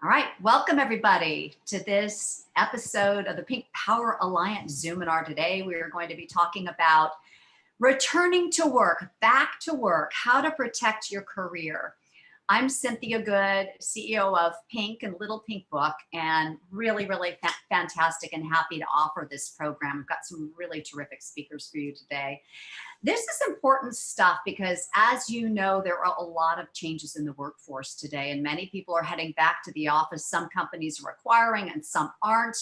All right, welcome everybody to this episode of the Pink Power Alliance Zoominar. Today we are going to be talking about returning to work, back to work, how to protect your career. I'm Cynthia Good, CEO of Pink and Little Pink Book, and really fantastic and happy to offer this program. We've got some really terrific speakers for you today. This is important stuff because, as you know, there are a lot of changes in the workforce today, and many people are heading back to the office. Some companies are requiring and some aren't.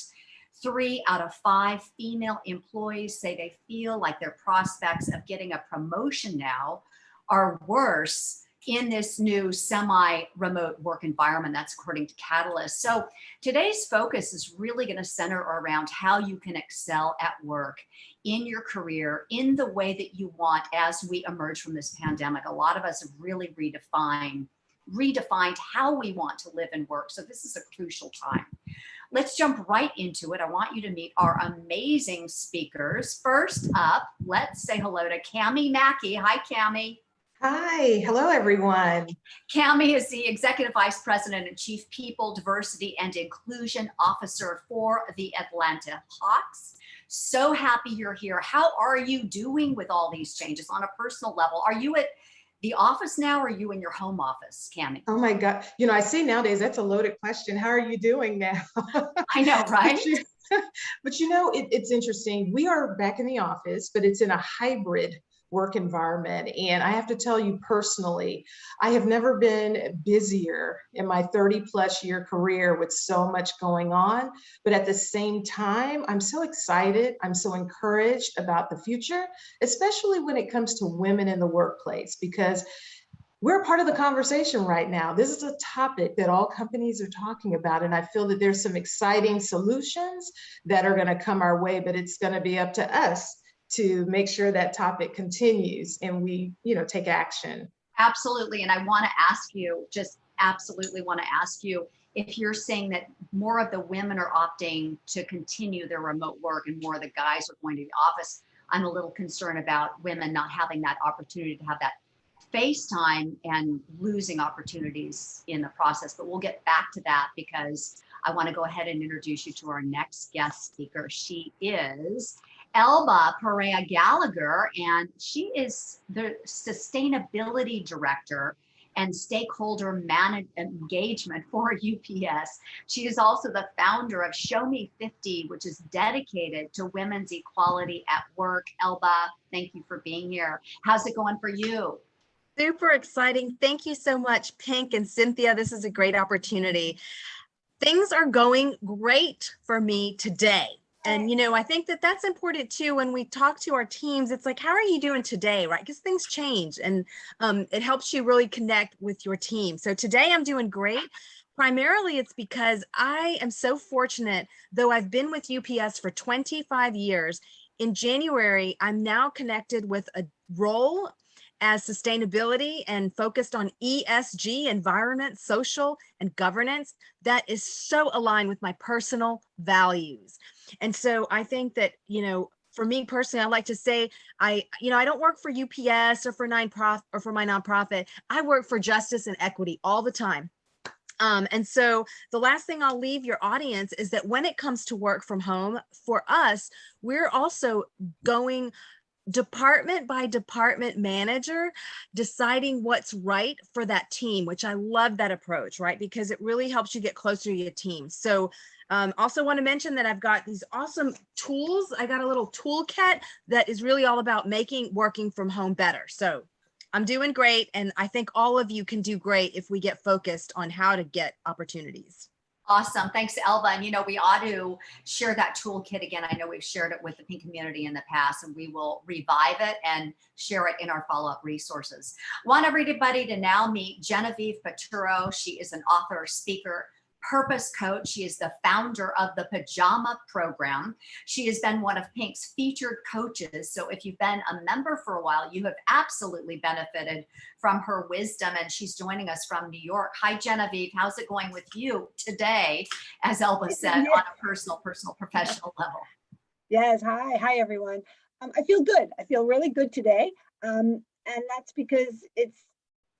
3 out of 5 female employees say they feel like their prospects of getting a promotion now are worse in this new semi-remote work environment. That's according to Catalyst. So today's focus is really going to center around how you can excel at work in your career in the way that you want as we emerge from this pandemic. A lot of us have really redefined how we want to live and work. So this is a crucial time. Let's jump right into it. I want you to meet our amazing speakers. First up, let's say hello to Cami Mackey. Hi, Cami. Hi, hello everyone. Cami is the Executive Vice President and Chief People, Diversity, and Inclusion Officer for the Atlanta Hawks. So happy you're here. How are you doing with all these changes on a personal level? Are you at the office now, or are you in your home office, Cami? Oh my God, I see nowadays that's a loaded question. How are you doing now? I know, right? But it's interesting. We are back in the office, but it's in a hybrid work environment. And I have to tell you personally, I have never been busier in my 30+ year career with so much going on. But at the same time, I'm so excited. I'm so encouraged about the future, especially when it comes to women in the workplace, because we're part of the conversation right now. This is a topic that all companies are talking about. And I feel that there's some exciting solutions that are going to come our way, but it's going to be up to us to make sure that topic continues and we, take action. Absolutely. And I want to ask you, if you're saying that more of the women are opting to continue their remote work and more of the guys are going to the office. I'm a little concerned about women not having that opportunity to have that face time and losing opportunities in the process. But we'll get back to that because I want to go ahead and introduce you to our next guest speaker. She is Elba Perea Gallagher, and she is the Sustainability Director and Stakeholder Engagement for UPS. She is also the founder of Show Me 50, which is dedicated to women's equality at work. Elba, thank you for being here. How's it going for you? Super exciting. Thank you so much, Pink and Cynthia. This is a great opportunity. Things are going great for me today. And, I think that that's important too. When we talk to our teams, it's like, how are you doing today? Right? Because things change and it helps you really connect with your team. So today I'm doing great. Primarily, it's because I am so fortunate, though I've been with UPS for 25 years. In January, I'm now connected with a role as sustainability and focused on ESG, environment, social, and governance, that is so aligned with my personal values. And so I think that, for me personally, I like to say, I don't work for UPS or for my nonprofit. I work for justice and equity all the time. And so the last thing I'll leave your audience is that when it comes to work from home, for us, we're also going department by department manager, deciding what's right for that team, which I love that approach, right? Because it really helps you get closer to your team. So also want to mention that I've got these awesome tools. I got a little toolkit that is really all about making working from home better. So I'm doing great. And I think all of you can do great if we get focused on how to get opportunities. Awesome. Thanks, Elba. And, we ought to share that toolkit again. I know we've shared it with the Pink community in the past, and we will revive it and share it in our follow-up resources. Want everybody to now meet Genevieve Paturo. She is an author, speaker, purpose coach. She is the founder of the Pajama Program. She has been one of Pink's featured coaches. So if you've been a member for a while, you have absolutely benefited from her wisdom. And she's joining us from New York. Hi, Genevieve. How's it going with you today? As Elba said, on a personal, professional level. Yes. Hi, everyone. I feel good. I feel really good today. And that's because it's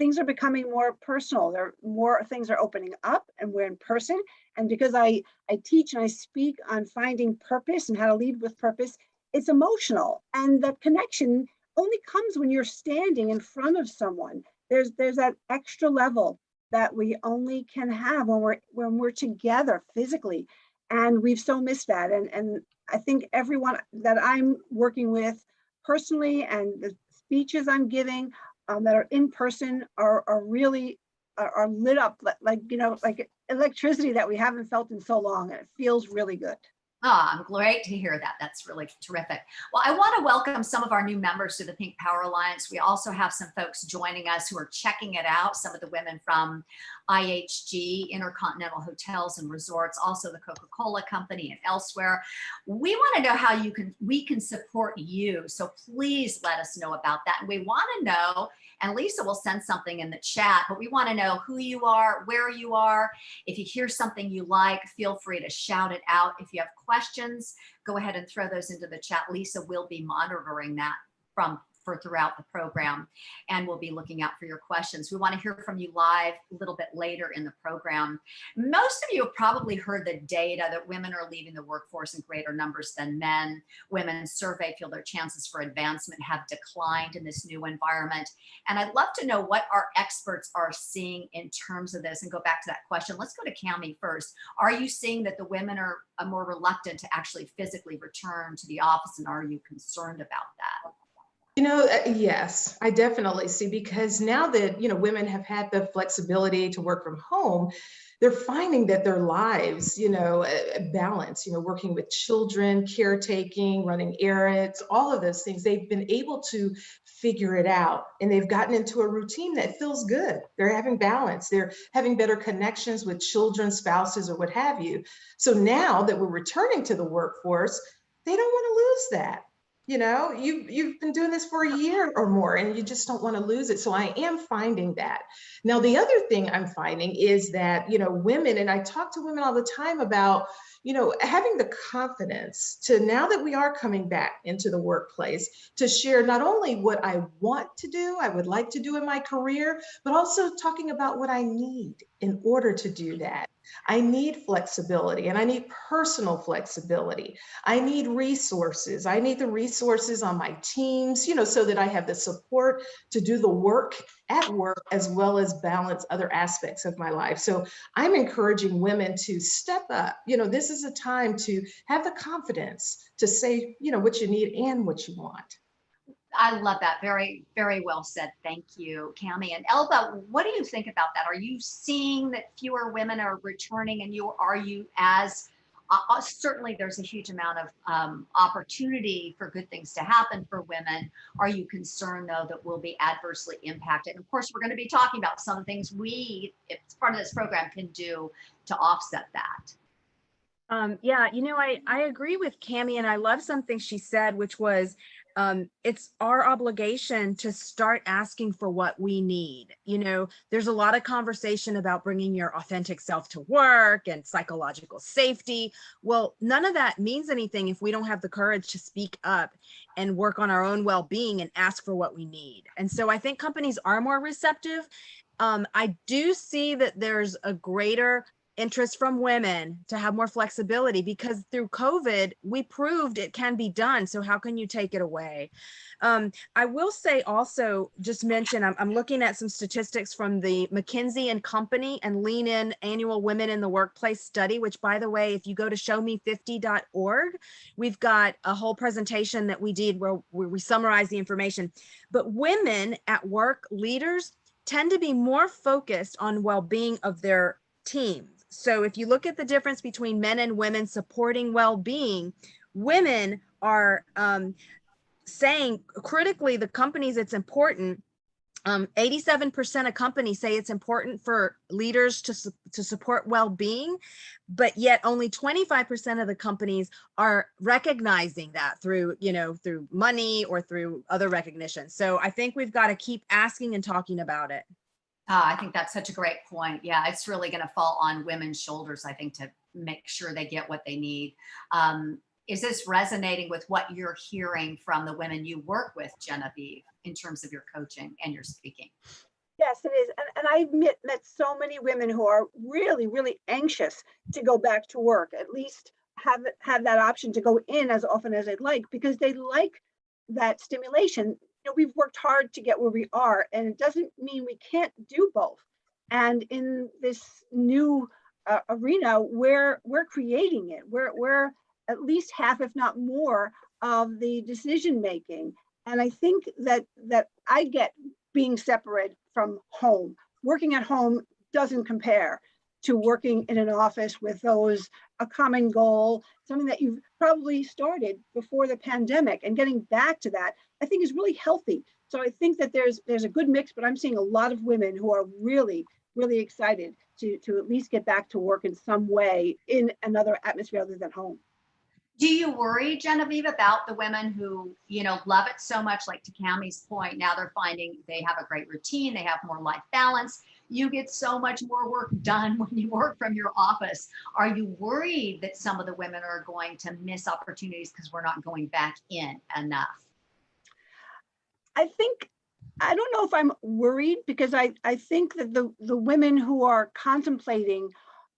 things are becoming more personal. More things are opening up, and we're in person. And because I teach and I speak on finding purpose and how to lead with purpose, it's emotional. And the connection only comes when you're standing in front of someone. There's that extra level that we only can have when we're together physically. And we've so missed that. And I think everyone that I'm working with personally and the speeches I'm giving that are in person are really are lit up like like electricity that we haven't felt in so long, and it feels really good. I'm great to hear that. That's really terrific. Well, I want to welcome some of our new members to the Pink Power Alliance. We also have some folks joining us who are checking it out. Some of the women from IHG, Intercontinental Hotels and Resorts, also the Coca-Cola Company and elsewhere. We want to know how we can support you. So please let us know about that. And we want to know, and Lisa will send something in the chat, but we want to know who you are, where you are. If you hear something you like, feel free to shout it out. If you have questions, go ahead and throw those into the chat. Lisa will be monitoring that for throughout the program, and we'll be looking out for your questions. We want to hear from you live a little bit later in the program. Most of you have probably heard the data that women are leaving the workforce in greater numbers than men. Women surveyed feel their chances for advancement have declined in this new environment. And I'd love to know what our experts are seeing in terms of this, and go back to that question. Let's go to Cami first. Are you seeing that the women are more reluctant to actually physically return to the office, and are you concerned about that? Yes, I definitely see, because now that, women have had the flexibility to work from home, they're finding that their lives, balance, working with children, caretaking, running errands, all of those things, they've been able to figure it out, and they've gotten into a routine that feels good. They're having balance. They're having better connections with children, spouses, or what have you. So now that we're returning to the workforce, they don't want to lose that. You've been doing this for a year or more, and you just don't want to lose it. So I am finding that. Now, the other thing I'm finding is that, women, and I talk to women all the time about, having the confidence to, now that we are coming back into the workplace, to share not only what I want to do, I would like to do in my career, but also talking about what I need in order to do that. I need flexibility, and I need personal flexibility. I need resources. I need the resources on my teams, so that I have the support to do the work at work, as well as balance other aspects of my life. So I'm encouraging women to step up. This is a time to have the confidence to say, what you need and what you want. I love that. Very, very well said. Thank you, Cami. And Elba, what do you think about that? Are you seeing that fewer women are returning, and are you as certainly there's a huge amount of opportunity for good things to happen for women. Are you concerned, though, that we'll be adversely impacted? And of course, we're going to be talking about some of the things it's part of this program, can do to offset that. Yeah, I agree with Cami, and I love something she said, which was, it's our obligation to start asking for what we need. There's a lot of conversation about bringing your authentic self to work and psychological safety. Well, none of that means anything if we don't have the courage to speak up and work on our own well-being and ask for what we need. And so I think companies are more receptive. I do see that there's a greater interest from women to have more flexibility, because through COVID, we proved it can be done. So how can you take it away? I will say also, just mention, I'm looking at some statistics from the McKinsey & Company and Lean In annual Women in the Workplace study, which, by the way, if you go to showme50.org, we've got a whole presentation that we did where we summarize the information. But women at work, leaders, tend to be more focused on well-being of their teams. So if you look at the difference between men and women supporting well-being, women are saying critically, the companies, it's important. 87% of companies say it's important for leaders to support well-being, but yet only 25% of the companies are recognizing that through money or through other recognition. So I think we've got to keep asking and talking about it. I think that's such a great point. Yeah, it's really going to fall on women's shoulders, I think, to make sure they get what they need. Is this resonating with what you're hearing from the women you work with, Genevieve, in terms of your coaching and your speaking? Yes, it is. And I've met so many women who are really, really anxious to go back to work, at least have that option to go in as often as they'd like, because they like that stimulation. We've worked hard to get where we are, and it doesn't mean we can't do both. And in this new arena, we're creating it. We're at least half, if not more, of the decision making. And I think that I get being separate from home. Working at home doesn't compare to working in an office with a common goal, something that you've probably started before the pandemic, and getting back to that, I think is really healthy. So I think that there's a good mix, but I'm seeing a lot of women who are really, really excited to at least get back to work in some way in another atmosphere other than home. Do you worry, Genevieve, about the women who, love it so much, like to Cammie's point, now they're finding they have a great routine, they have more life balance. You get so much more work done when you work from your office. Are you worried that some of the women are going to miss opportunities because we're not going back in enough? I don't know if I'm worried, because I think that the women who are contemplating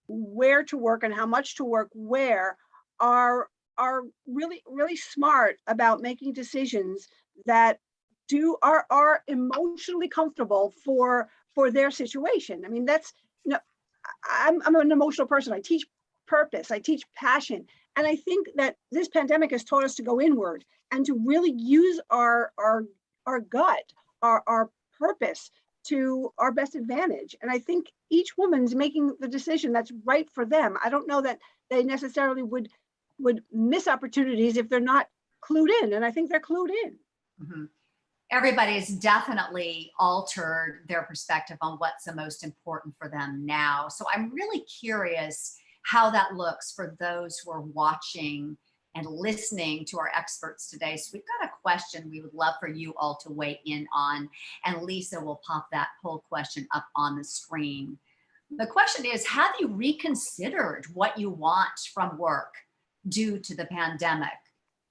where to work and how much to work where are really, really smart about making decisions that are emotionally comfortable for their situation. I mean, that's, I'm an emotional person. I teach purpose, I teach passion. And I think that this pandemic has taught us to go inward and to really use our gut, our purpose to our best advantage. And I think each woman's making the decision that's right for them. I don't know that they necessarily would miss opportunities if they're not clued in. And I think they're clued in. Mm-hmm. Everybody's definitely altered their perspective on what's the most important for them now. So I'm really curious how that looks for those who are watching and listening to our experts today. So we've got a question we would love for you all to weigh in on, and Lisa will pop that whole question up on the screen. The question is, have you reconsidered what you want from work due to the pandemic?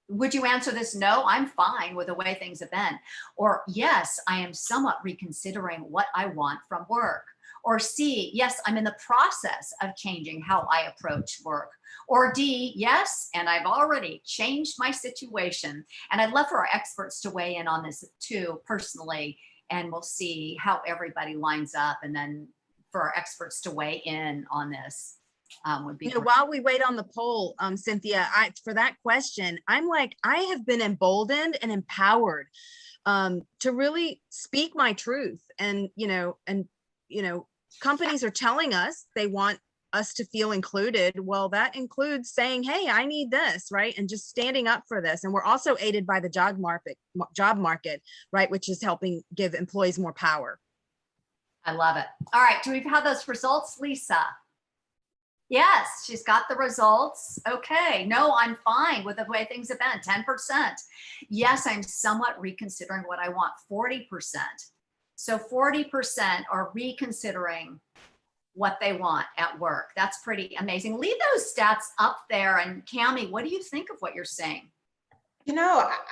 Would you answer this? No, I'm fine with the way things have been. Or yes, I am somewhat reconsidering what I want from work. Or C, yes, I'm in the process of changing how I approach work. Or D, yes, and I've already changed my situation. And I'd love for our experts to weigh in on this too, personally, and we'll see how everybody lines up. And then for our experts to weigh in on this. Would be while we wait on the poll, Cynthia, for that question, I'm like, I have been emboldened and empowered to really speak my truth. And companies are telling us they want us to feel included. Well, that includes saying, hey, I need this, right? And just standing up for this. And we're also aided by the job market, right? Which is helping give employees more power. I love it. All right, do we have those results, Lisa? Yes, she's got the results. Okay, no, I'm fine with the way things have been, 10%. Yes, I'm somewhat reconsidering what I want, 40%. So 40% are reconsidering what they want at work. That's pretty amazing. Leave those stats up there. And Cammie, what do you think of what you're saying?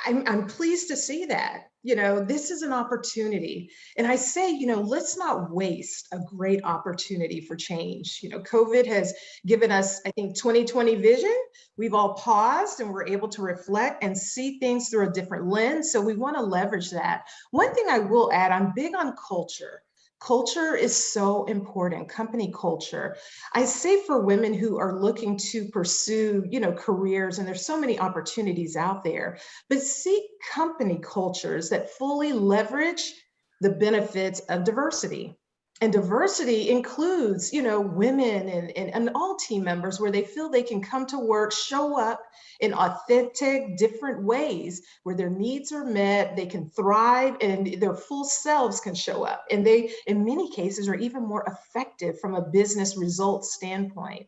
I'm pleased to see that. This is an opportunity. And I say, let's not waste a great opportunity for change. COVID has given us, I think, 2020 vision. We've all paused and we're able to reflect and see things through a different lens. So we want to leverage that. One thing I will add, I'm big on culture. Culture is so important, company culture. I say for women who are looking to pursue, careers, and there's so many opportunities out there, but seek company cultures that fully leverage the benefits of diversity. And diversity includes, women and all team members where they feel they can come to work, show up in authentic, different ways where their needs are met, they can thrive, and their full selves can show up. And they, in many cases, are even more effective from a business results standpoint.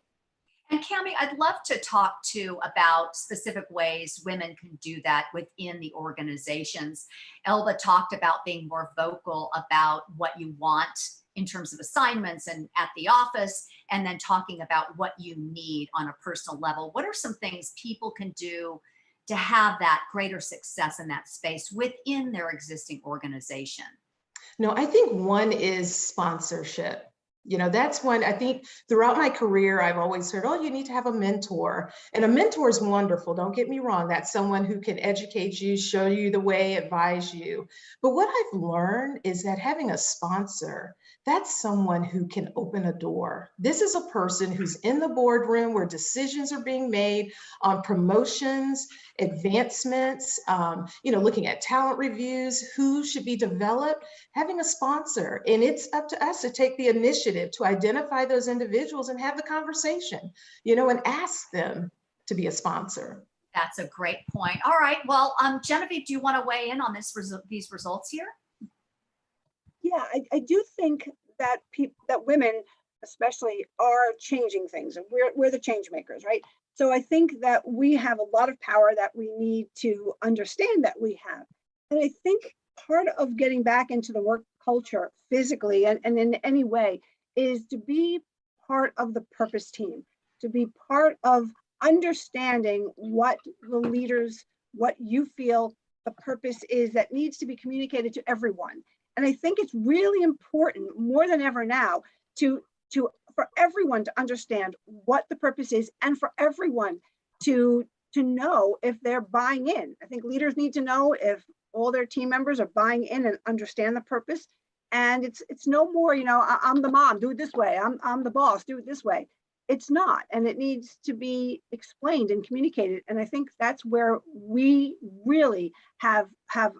And Cammie, I'd love to talk too about specific ways women can do that within the organizations. Elba talked about being more vocal about what you want in terms of assignments and at the office, and then talking about what you need on a personal level. What are some things people can do to have that greater success in that space within their existing organization? No, I think one is sponsorship. You know, that's one. I think throughout my career, I've always heard, oh, you need to have a mentor. And a mentor is wonderful. Don't get me wrong. That's someone who can educate you, show you the way, advise you. But what I've learned is that having a sponsor, that's someone who can open a door. This is a person who's in the boardroom where decisions are being made on promotions, advancements, looking at talent reviews, who should be developed, having a sponsor. And it's up to us to take the initiative to identify those individuals and have the conversation, and ask them to be a sponsor. That's a great point. All right. Well, Genevieve, do you want to weigh in on these results here? Yeah, I do think that that women especially are changing things, and we're the change makers, right? So I think that we have a lot of power that we need to understand that we have. And I think part of getting back into the work culture physically and in any way is to be part of the purpose team, to be part of understanding what the leaders, what you feel the purpose is that needs to be communicated to everyone. And I think it's really important more than ever now for everyone to understand what the purpose is and for everyone to know if they're buying in. I think leaders need to know if all their team members are buying in and understand the purpose. And it's no more, I'm the mom, do it this way. I'm the boss, do it this way. It's not, and it needs to be explained and communicated. And I think that's where we really have a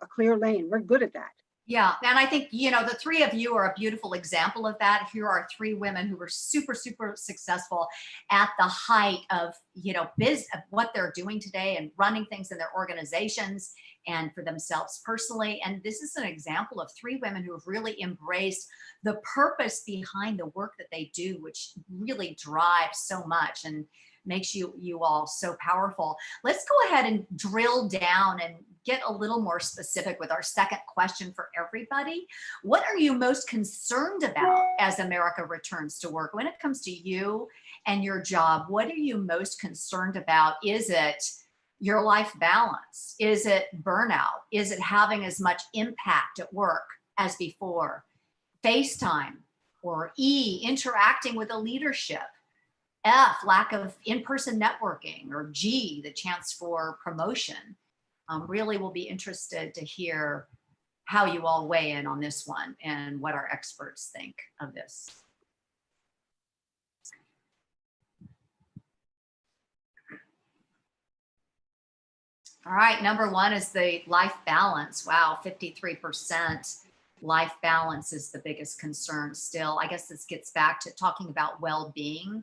clear lane. We're good at that. Yeah. And I think, the three of you are a beautiful example of that. Here are three women who were super, super successful at the height of, of what they're doing today and running things in their organizations and for themselves personally. And this is an example of three women who have really embraced the purpose behind the work that they do, which really drives so much and makes you all so powerful. Let's go ahead and drill down and get a little more specific with our second question for everybody. What are you most concerned about as America returns to work? When it comes to you and your job, what are you most concerned about? Is it your life balance? Is it burnout? Is it having as much impact at work as before? FaceTime, or E, interacting with the leadership? F, lack of in-person networking, or G, the chance for promotion. Really will be interested to hear how you all weigh in on this one and what our experts think of this. All right, number one is the life balance. Wow, 53%. Life balance is the biggest concern still. I guess this gets back to talking about well-being,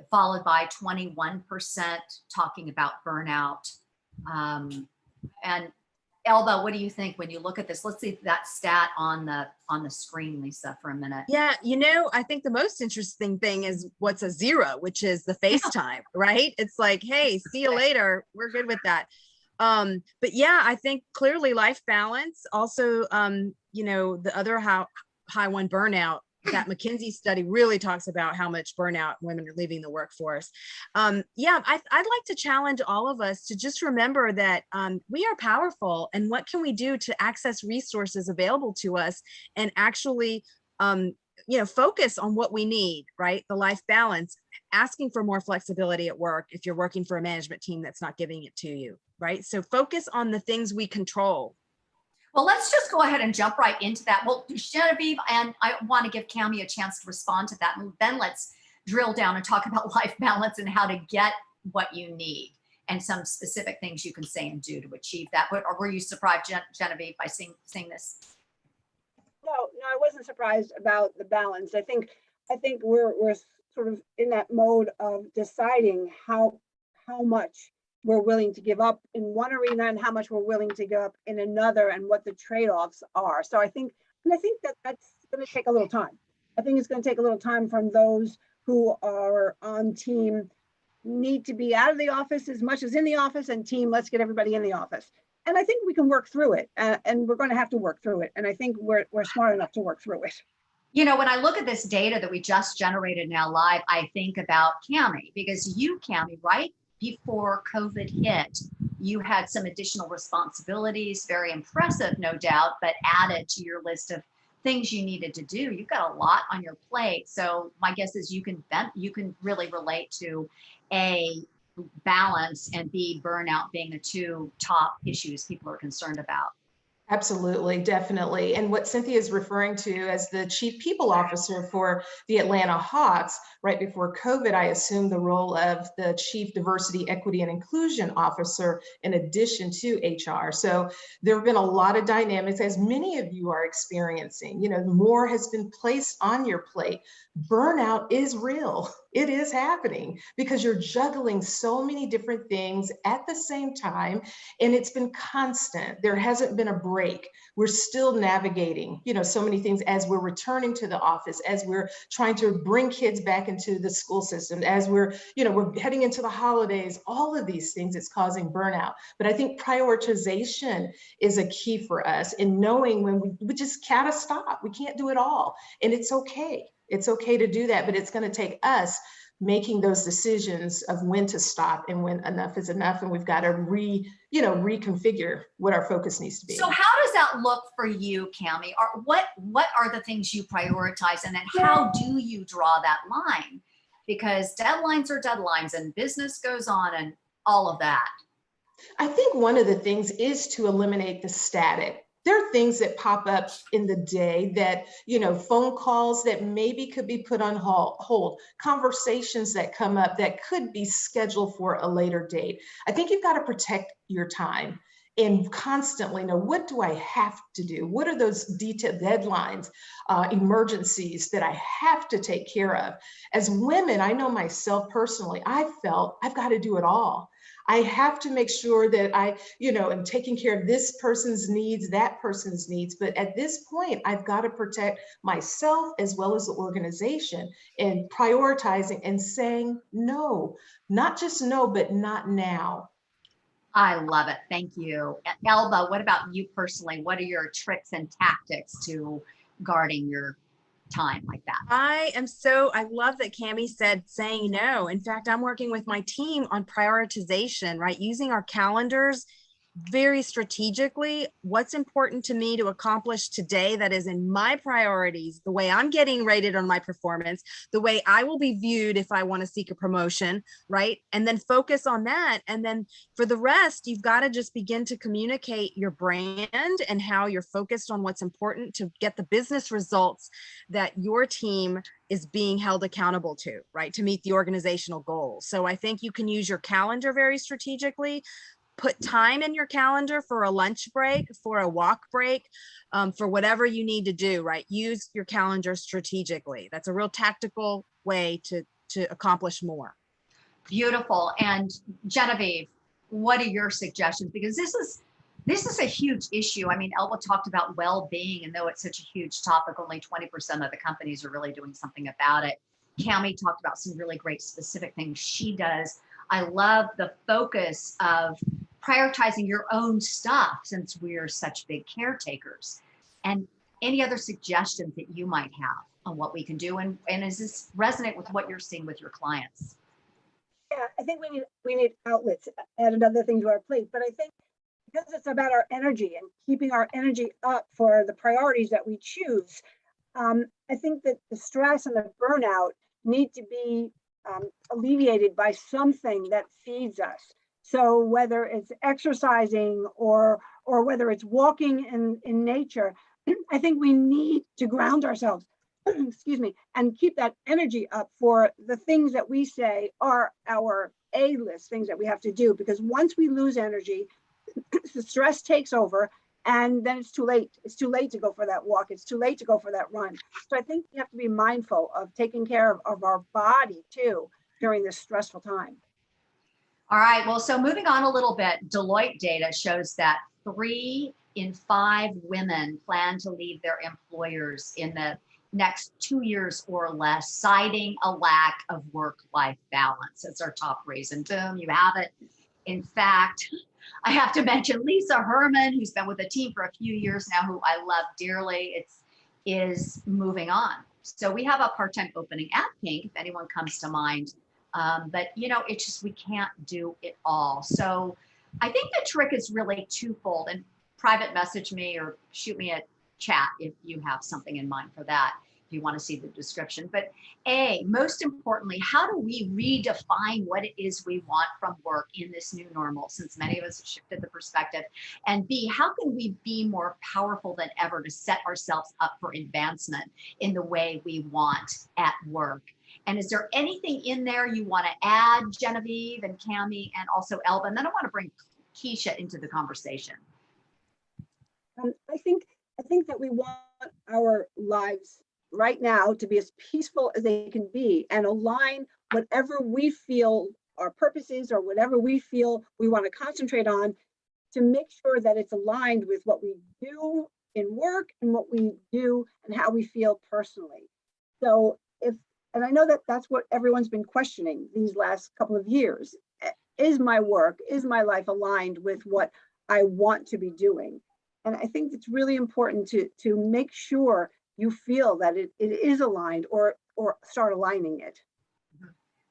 followed by 21% talking about burnout. And Elba, what do you think when you look at this? Let's see that stat on the screen, Lisa, for a minute. Yeah, I think the most interesting thing is what's a zero, which is the FaceTime, right? It's like, hey, see you later. We're good with that. But yeah, I think clearly life balance. Also, the other high one, burnout. That McKinsey study really talks about how much burnout women are leaving the workforce. I'd like to challenge all of us to just remember that we are powerful, and what can we do to access resources available to us and actually, focus on what we need, right? The life balance, asking for more flexibility at work if you're working for a management team that's not giving it to you, right? So focus on the things we control. Well, let's just go ahead and jump right into that. Well, Genevieve, and I want to give Cami a chance to respond to that. And then let's drill down and talk about life balance and how to get what you need and some specific things you can say and do to achieve that. Or were you surprised, Genevieve, by seeing this? No, I wasn't surprised about the balance. I think we're sort of in that mode of deciding how much we're willing to give up in one arena and how much we're willing to give up in another, and what the trade-offs are. So I think that that's going to take a little time. I think it's going to take a little time from those who are on team need to be out of the office as much as in the office, and team, let's get everybody in the office. And I think we can work through it, and we're going to have to work through it. And I think we're smart enough to work through it. When I look at this data that we just generated now live, I think about Cami, because you, Cami, right before COVID hit, you had some additional responsibilities, very impressive, no doubt, but added to your list of things you needed to do. You've got a lot on your plate. So my guess is you can really relate to A, balance, and B, burnout being the two top issues people are concerned about. Absolutely, definitely. And what Cynthia is referring to as the chief people officer for the Atlanta Hawks, right before COVID, I assumed the role of the chief diversity, equity, and inclusion officer in addition to HR. So there have been a lot of dynamics, as many of you are experiencing. You know, more has been placed on your plate. Burnout is real. It is happening because you're juggling so many different things at the same time, and it's been constant. There hasn't been a break. We're still navigating, you know, so many things as we're returning to the office, as we're trying to bring kids back into the school system, as we're heading into the holidays. All of these things, it's causing burnout. But I think prioritization is a key for us in knowing when we just gotta stop. We can't do it all, and it's okay. It's okay to do that, but it's going to take us making those decisions of when to stop and when enough is enough, and we've got to reconfigure what our focus needs to be. So how does that look for you, Cami? Or what are the things you prioritize, and then how do you draw that line? Because deadlines are deadlines, and business goes on, and all of that. I think one of the things is to eliminate the static. There are things that pop up in the day that, phone calls that maybe could be put on hold, conversations that come up that could be scheduled for a later date. I think you've got to protect your time and constantly know, what do I have to do? What are those detailed deadlines, emergencies that I have to take care of? As women, I know myself personally, I felt I've got to do it all. I have to make sure that I, am taking care of this person's needs, that person's needs. But at this point, I've got to protect myself as well as the organization, and prioritizing and saying no, not just no, but not now. I love it. Thank you. Elba, what about you personally? What are your tricks and tactics to guarding your time like that? I love that Cami said saying no. In fact, I'm working with my team on prioritization, right? Using our calendars very strategically. What's important to me to accomplish today that is in my priorities, the way I'm getting rated on my performance, the way I will be viewed if I want to seek a promotion, right? And then focus on that. And then for the rest, you've got to just begin to communicate your brand and how you're focused on what's important to get the business results that your team is being held accountable to, right? To meet the organizational goals. So I think you can use your calendar very strategically. Put time in your calendar for a lunch break, for a walk break, for whatever you need to do, right? Use your calendar strategically. That's a real tactical way to accomplish more. Beautiful. And Genevieve, what are your suggestions? Because this is a huge issue. I mean, Elba talked about well-being, and though it's such a huge topic, only 20% of the companies are really doing something about it. Cami talked about some really great specific things she does. I love the focus of prioritizing your own stuff, since we're such big caretakers. And any other suggestions that you might have on what we can do, and does this resonate with what you're seeing with your clients? Yeah, I think we need outlets, add another thing to our plate. But I think because it's about our energy and keeping our energy up for the priorities that we choose, I think that the stress and the burnout need to be alleviated by something that feeds us. So whether it's exercising or whether it's walking in nature, I think we need to ground ourselves, excuse me, and keep that energy up for the things that we say are our A-list things that we have to do. Because once we lose energy, the stress takes over, and then it's too late. It's too late to go for that walk. It's too late to go for that run. So I think we have to be mindful of taking care of our body too during this stressful time. All right. Well, so moving on a little bit, Deloitte data shows that 3 in 5 women plan to leave their employers in the next 2 years or less, citing a lack of work-life balance. That's our top reason. Boom, you have it. In fact, I have to mention Lisa Herman, who's been with the team for a few years now, who I love dearly, is moving on. So we have a part-time opening at Pink, if anyone comes to mind. But it's just, we can't do it all. So I think the trick is really twofold, and private message me or shoot me a chat if you have something in mind for that, if you want to see the description. But most importantly, how do we redefine what it is we want from work in this new normal, since many of us have shifted the perspective? And B, how can we be more powerful than ever to set ourselves up for advancement in the way we want at work? And is there anything in there you want to add, Genevieve and Cami, and also Elba? And then I want to bring Keisha into the conversation. I think that we want our lives right now to be as peaceful as they can be, and align whatever we feel our purpose is, or whatever we feel we want to concentrate on, to make sure that it's aligned with what we do in work and what we do and how we feel personally. So and I know that that's what everyone's been questioning these last couple of years. Is my work, is my life aligned with what I want to be doing? And I think it's really important to make sure you feel that it is aligned, or start aligning it.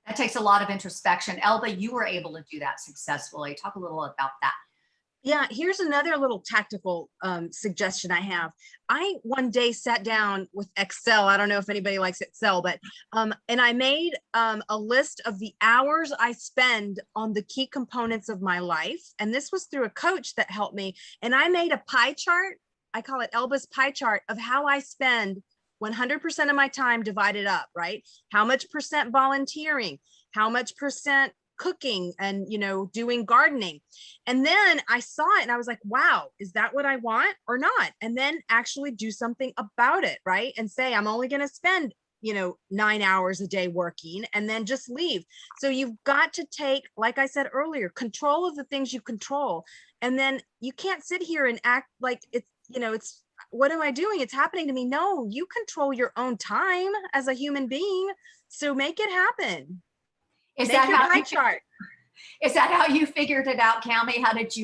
That takes a lot of introspection. Elba, you were able to do that successfully. Talk a little about that. Yeah, here's another little tactical suggestion I have. I one day sat down with Excel. I don't know if anybody likes Excel, but and I made a list of the hours I spend on the key components of my life. And this was through a coach that helped me. And I made a pie chart. I call it Elba's pie chart of how I spend 100% of my time divided up, right? How much percent volunteering, how much percent cooking, and doing gardening. And then I saw it and I was like, wow, is that what I want or not? And then actually do something about it, right? And say, I'm only going to spend 9 hours a day working, and then just leave. So you've got to take, like I said earlier, control of the things you control. And then you can't sit here and act like it's what am I doing? It's happening to me. No, you control your own time as a human being. So make it happen. Is Make that your how pie chart. Is that how you figured it out, Cami? How did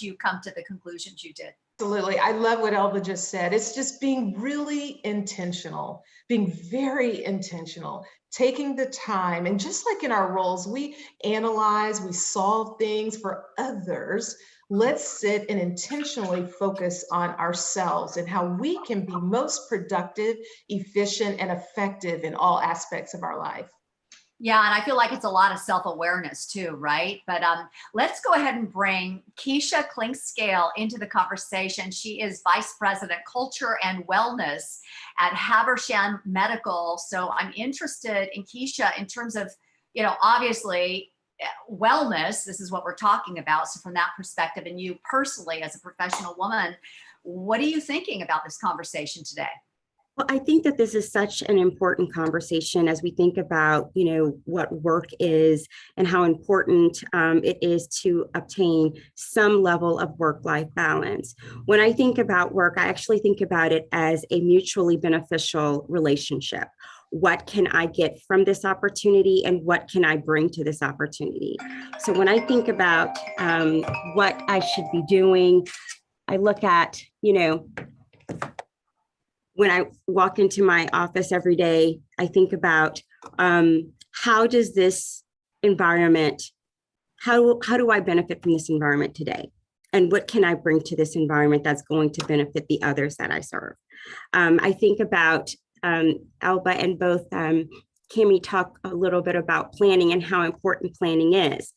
you come to the conclusions you did? Absolutely. I love what Elba just said. It's just being really intentional, being very intentional, taking the time. And just like in our roles, we analyze, we solve things for others. Let's sit and intentionally focus on ourselves and how we can be most productive, efficient, and effective in all aspects of our life. Yeah, and I feel like it's a lot of self-awareness too, right? But let's go ahead and bring Keisha Clinkscale into the conversation. She is Vice President, Culture and Wellness at Habersham Medical. So I'm interested in Keisha in terms of, obviously wellness, this is what we're talking about. So from that perspective, and you personally as a professional woman, what are you thinking about this conversation today? Well, I think that this is such an important conversation as we think about, what work is and how important it is to obtain some level of work-life balance. When I think about work, I actually think about it as a mutually beneficial relationship. What can I get from this opportunity, and what can I bring to this opportunity? So when I think about what I should be doing, I look at, when I walk into my office every day, I think about how does this environment, how do I benefit from this environment today? And what can I bring to this environment that's going to benefit the others that I serve? I think about Elba and both Cami talk a little bit about planning and how important planning is.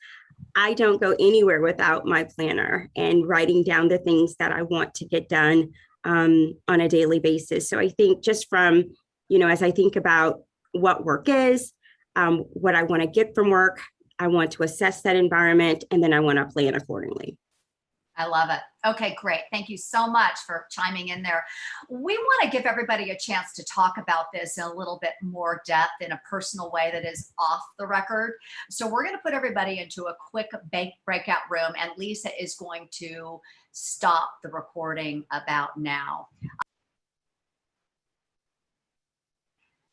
I don't go anywhere without my planner and writing down the things that I want to get done on a daily basis. So I think just from, as I think about what work is, what I want to get from work, I want to assess that environment, and then I want to plan accordingly. I love it. Okay, great. Thank you so much for chiming in there. We want to give everybody a chance to talk about this in a little bit more depth in a personal way that is off the record. So we're going to put everybody into a quick breakout room, and Lisa is going to stop the recording about now.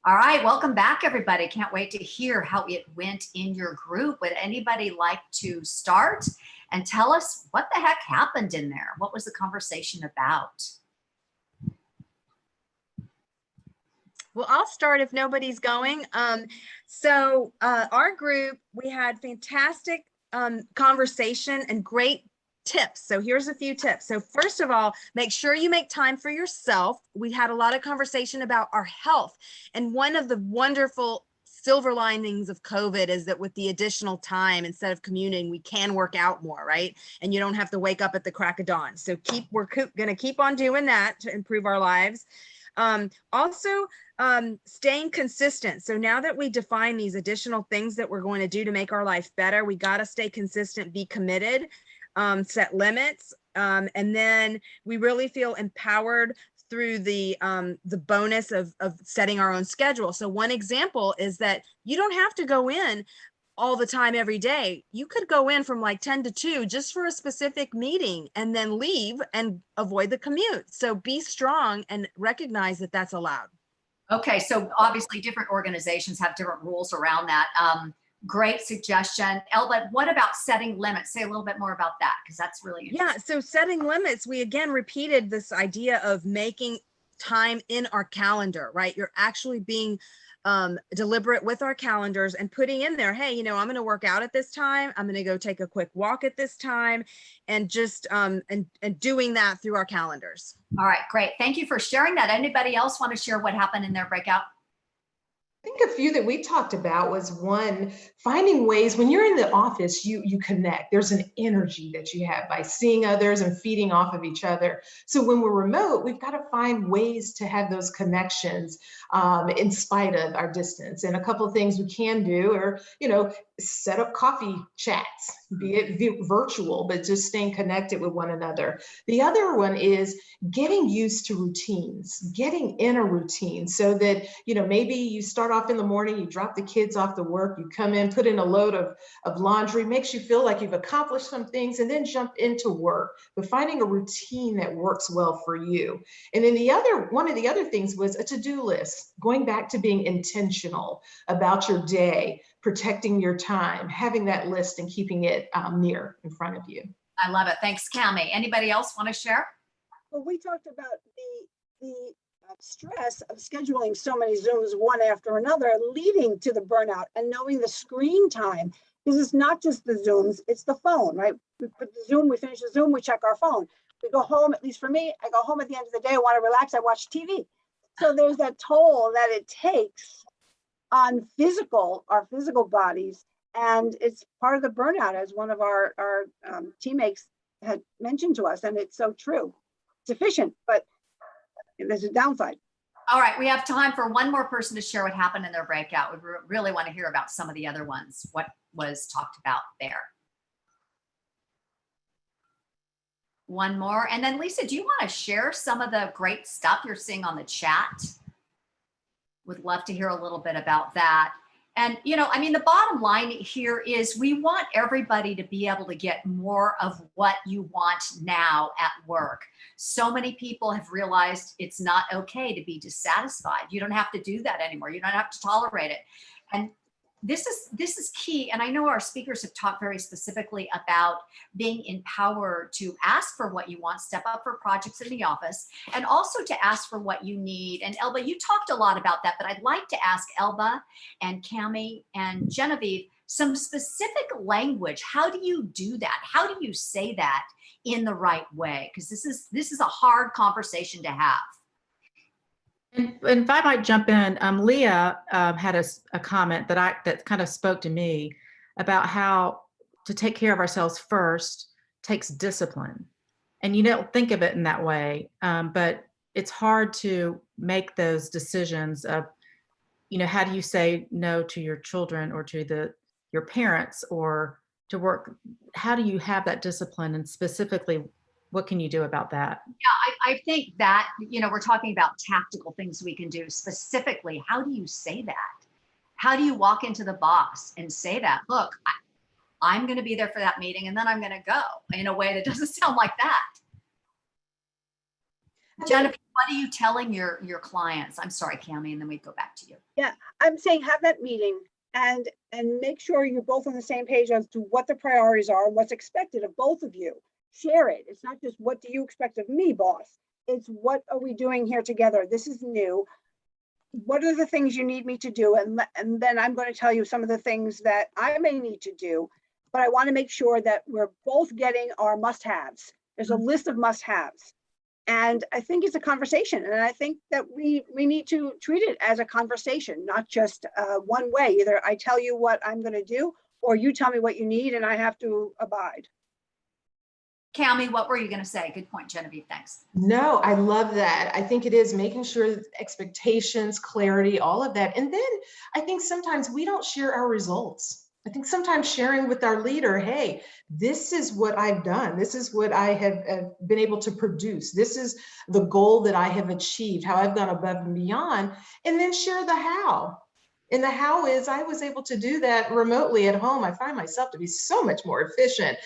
All right, welcome back, everybody. Can't wait to hear how it went in your group. Would anybody like to start and tell us what the heck happened in there? What was the conversation about? Well, I'll start if nobody's going. So our group, we had fantastic conversation and great tips. So here's a few tips. So first of all, make sure you make time for yourself. We had a lot of conversation about our health. And one of the wonderful silver linings of COVID is that with the additional time, instead of commuting, we can work out more, right? And you don't have to wake up at the crack of dawn. So we're going to keep on doing that to improve our lives. Also, staying consistent. So now that we define these additional things that we're going to do to make our life better, we got to stay consistent, be committed, set limits. And then we really feel empowered through the bonus of setting our own schedule. So one example is that you don't have to go in all the time every day. You could go in from like 10 to 2 just for a specific meeting and then leave and avoid the commute. So be strong and recognize that that's allowed. Okay, so obviously different organizations have different rules around that. Great suggestion. Elba, what about setting limits? Say a little bit more about that, because that's really interesting. Yeah, so setting limits, we again repeated this idea of making time in our calendar, right? You're actually being deliberate with our calendars and putting in there, hey, I'm going to work out at this time. I'm going to go take a quick walk at this time, and just and doing that through our calendars. All right, great. Thank you for sharing that. Anybody else want to share what happened in their breakout? I think a few that we talked about was, one, finding ways when you're in the office, you connect. There's an energy that you have by seeing others and feeding off of each other. So when we're remote, we've got to find ways to have those connections in spite of our distance. And a couple of things we can do are, set up coffee chats, be it virtual, but just staying connected with one another. The other one is getting used to routines, getting in a routine so that, maybe you start off in the morning, you drop the kids off to work, you come in, put in a load of laundry, makes you feel like you've accomplished some things, and then jump into work. But finding a routine that works well for you. And then one of the other things was a to-do list, going back to being intentional about your day, protecting your time, having that list and keeping it near in front of you. I love it. Thanks, Cami. Anybody else want to share? Well, we talked about the stress of scheduling so many Zooms one after another, leading to the burnout, and knowing the screen time, because it's not just the Zooms, it's the phone, right? We put the Zoom, we finish the Zoom, we check our phone. We go home, at least for me, I go home at the end of the day, I want to relax, I watch TV. So there's that toll that it takes on our physical bodies. And it's part of the burnout, as one of our teammates had mentioned to us. And it's so true. It's efficient, but there's a downside. All right, we have time for one more person to share what happened in their breakout. We really want to hear about some of the other ones. What was talked about there? One more. And then Lisa, do you want to share some of the great stuff you're seeing on the chat? Would love to hear a little bit about that. And, the bottom line here is we want everybody to be able to get more of what you want now at work. So many people have realized it's not okay to be dissatisfied. You don't have to do that anymore. You don't have to tolerate it. And this is key. And I know our speakers have talked very specifically about being empowered to ask for what you want, step up for projects in the office, and also to ask for what you need. And Elba, you talked a lot about that, but I'd like to ask Elba and Cami and Genevieve some specific language. How do you do that? How do you say that in the right way? Because this is a hard conversation to have. And if I might jump in, Leah had a comment that kind of spoke to me about how to take care of ourselves first takes discipline. And you don't think of it in that way, but it's hard to make those decisions of, how do you say no to your children or to your parents or to work? How do you have that discipline, and specifically, what can you do about that? Yeah, I think that, we're talking about tactical things we can do. Specifically, how do you say that? How do you walk into the boss and say that, look, I'm going to be there for that meeting and then I'm going to go, in a way that doesn't sound like that? Genevieve, what are you telling your clients? I'm sorry, Cami, and then we go back to you. Yeah, I'm saying have that meeting and make sure you're both on the same page as to what the priorities are, what's expected of both of you. Share it. It's not just what do you expect of me, boss. It's what are we doing here together? This is new. What are the things you need me to do? And then I'm going to tell you some of the things that I may need to do. but I want to make sure that we're both getting our must-haves. There's a list of must-haves. And I think it's a conversation. And I think that we need to treat it as a conversation, not just one way. Either I tell you what I'm going to do, or you tell me what you need and I have to abide. Cami, what were you going to say? Good point, Genevieve. Thanks. No, I love that. I think it is making sure that expectations, clarity, all of that. And then I think sometimes we don't share our results. I think sometimes sharing with our leader, hey, this is what I've done. This is what I have been able to produce. This is the goal that I have achieved, how I've gone above and beyond, and then share the how. And the how is I was able to do that remotely at home. I find myself to be so much more efficient.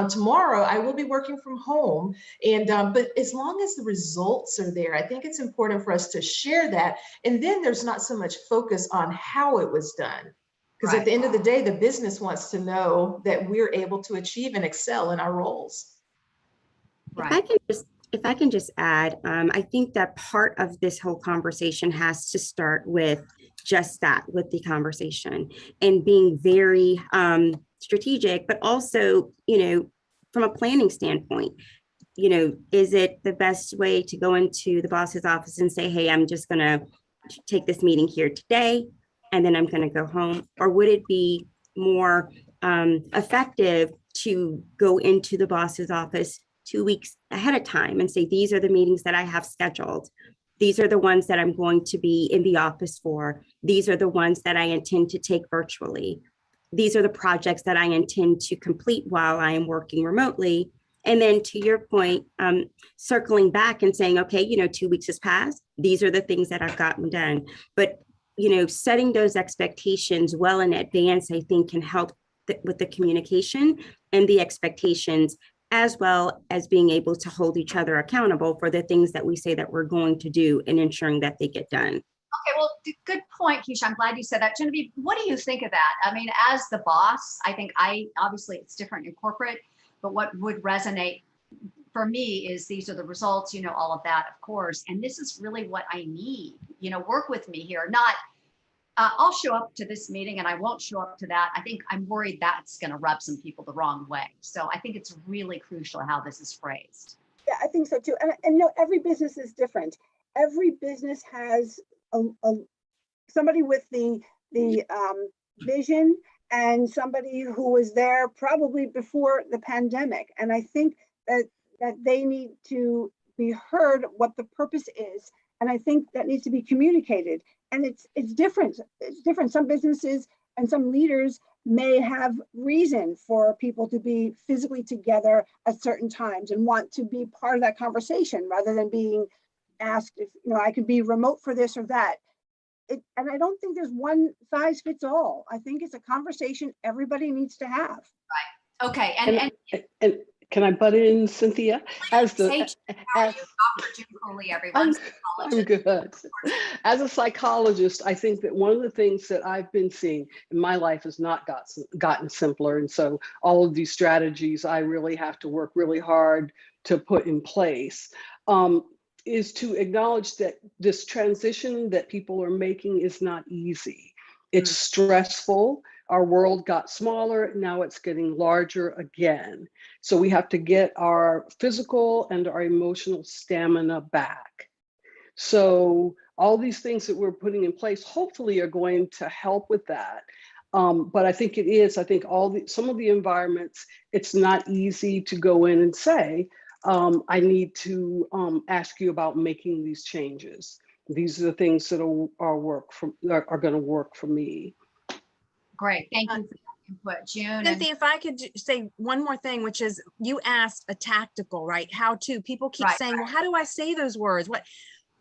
Tomorrow I will be working from home, and but as long as the results are there, I think it's important for us to share that. And then there's not so much focus on how it was done. Because at the end of the day, the business wants to know that we're able to achieve and excel in our roles. Right. If I can just add, I think that part of this whole conversation has to start with just that, with the conversation and being very strategic, but also, from a planning standpoint, is it the best way to go into the boss's office and say, hey, I'm just going to take this meeting here today, and then I'm going to go home? Or would it be more effective to go into the boss's office 2 weeks ahead of time and say, these are the meetings that I have scheduled. These are the ones that I'm going to be in the office for. These are the ones that I intend to take virtually. These are the projects that I intend to complete while I am working remotely. And then to your point, circling back and saying, okay, 2 weeks has passed. These are the things that I've gotten done. But, setting those expectations well in advance, I think can help with the communication and the expectations, as well as being able to hold each other accountable for the things that we say that we're going to do and ensuring that they get done. Okay, well, good point, Keisha. I'm glad you said that. Genevieve, what do you think of that? I mean, as the boss, I think obviously it's different in corporate, but what would resonate for me is these are the results, all of that, of course. And this is really what I need, work with me here, not I'll show up to this meeting and I won't show up to that. I think I'm worried that's going to rub some people the wrong way. So I think it's really crucial how this is phrased. Yeah, I think so too. And every business is different. Every business has somebody with the vision and somebody who was there probably before the pandemic. And I think that they need to be heard what the purpose is. And I think that needs to be communicated. And it's different. It's different. Some businesses and some leaders may have reason for people to be physically together at certain times and want to be part of that conversation rather than being asked if I could be remote for this or that. And I don't think there's one size fits all. I think it's a conversation everybody needs to have. Right. Okay. And can I butt in, Cynthia? How are you, Dr. June Cooley, everyone? I'm good. As a psychologist, I think that one of the things that I've been seeing in my life has not gotten simpler. And so all of these strategies I really have to work really hard to put in place, is to acknowledge that this transition that people are making is not easy. It's stressful. Our world got smaller, now it's getting larger again. So we have to get our physical and our emotional stamina back. So all these things that we're putting in place hopefully are going to help with that. But I think some of the environments, it's not easy to go in and say, I need to ask you about making these changes. These are the things that are going to work for me. Great, thank you for that input, June. Cynthia, if I could say one more thing, which is you asked a tactical, right? How to, people keep saying, well, how do I say those words?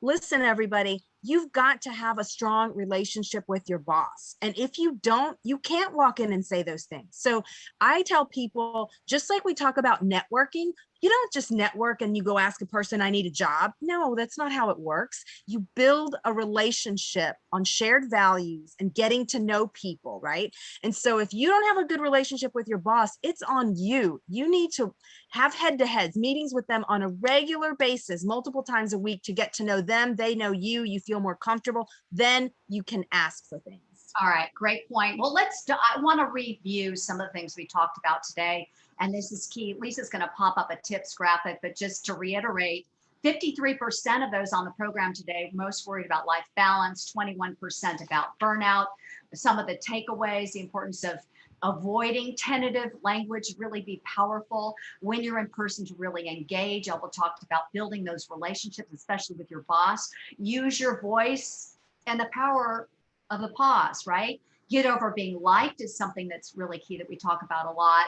Listen, everybody, you've got to have a strong relationship with your boss. And if you don't, you can't walk in and say those things. So I tell people, just like we talk about networking, you don't just network and you go ask a person, I need a job. No, that's not how it works. You build a relationship on shared values and getting to know people, right? And so if you don't have a good relationship with your boss, it's on you. You need to have head-to-heads, meetings with them on a regular basis, multiple times a week to get to know them. They know you, you feel more comfortable. Then you can ask for things. All right, great point. Well, I want to review some of the things we talked about today. And this is key. Lisa's going to pop up a tips graphic, but just to reiterate, 53% of those on the program today, most worried about life balance, 21% about burnout. Some of the takeaways, the importance of avoiding tentative language, really be powerful when you're in person to really engage. Elba talked about building those relationships, especially with your boss. Use your voice and the power of the pause, right? Get over being liked is something that's really key that we talk about a lot.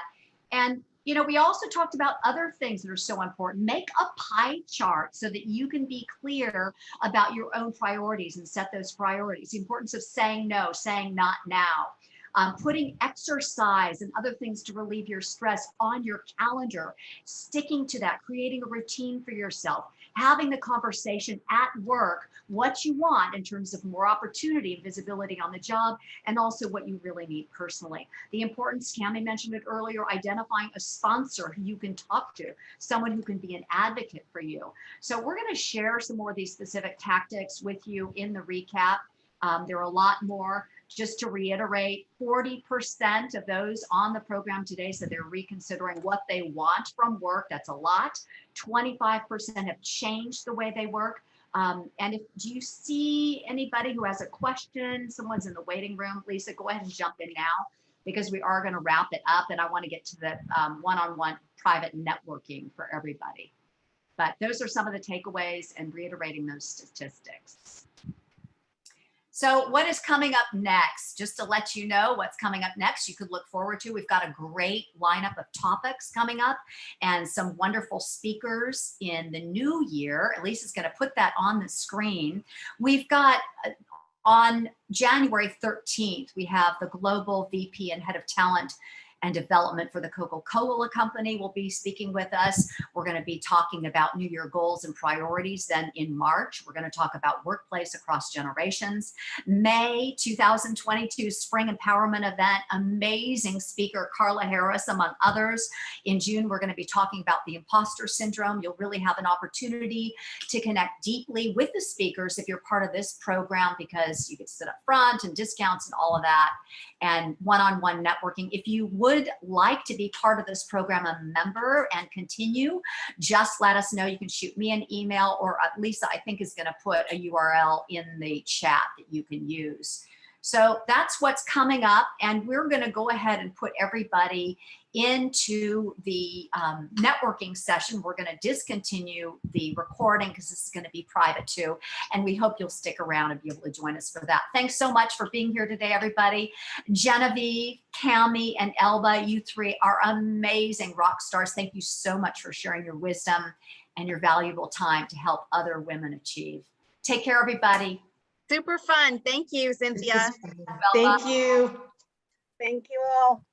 And we also talked about other things that are so important. Make a pie chart so that you can be clear about your own priorities and set those priorities. The importance of saying no, saying not now. Putting exercise and other things to relieve your stress on your calendar, sticking to that, creating a routine for yourself, having the conversation at work, what you want in terms of more opportunity and visibility on the job, and also what you really need personally. The importance, Cami mentioned it earlier, identifying a sponsor who you can talk to, someone who can be an advocate for you. So we're going to share some more of these specific tactics with you in the recap. There are a lot more. Just to reiterate, 40% of those on the program today said they're reconsidering what they want from work. That's a lot. 25% have changed the way they work. And do you see anybody who has a question? Someone's in the waiting room. Lisa, go ahead and jump in now, because we are going to wrap it up, and I want to get to the one-on-one private networking for everybody. But those are some of the takeaways and reiterating those statistics. So what is coming up next? Just to let you know what's coming up next, you could look forward to. We've got a great lineup of topics coming up and some wonderful speakers in the new year. Lisa's going to put that on the screen. We've got on January 13th, we have the Global VP and Head of Talent and Development for the Coca-Cola Company will be speaking with us. We're going to be talking about New Year goals and priorities. Then in March, we're going to talk about workplace across generations. May 2022 Spring Empowerment Event, amazing speaker Carla Harris, among others. In June, we're going to be talking about the imposter syndrome. You'll really have an opportunity to connect deeply with the speakers if you're part of this program, because you get to sit up front and discounts and all of that, and one-on-one networking. If you would like to be part of this program, a member, and continue, just let us know. You can shoot me an email, or Lisa, I think, is going to put a URL in the chat that you can use. So that's what's coming up, and we're going to go ahead and put everybody into the networking session. We're going to discontinue the recording because this is going to be private too, and we hope you'll stick around and be able to join us for that. Thanks so much for being here today, everybody. Genevieve, Cami, and Elba, you three are amazing rock stars. Thank you so much for sharing your wisdom and your valuable time to help other women achieve. Take care, everybody. Super fun. Thank you, Cynthia. Thank you. Thank you all.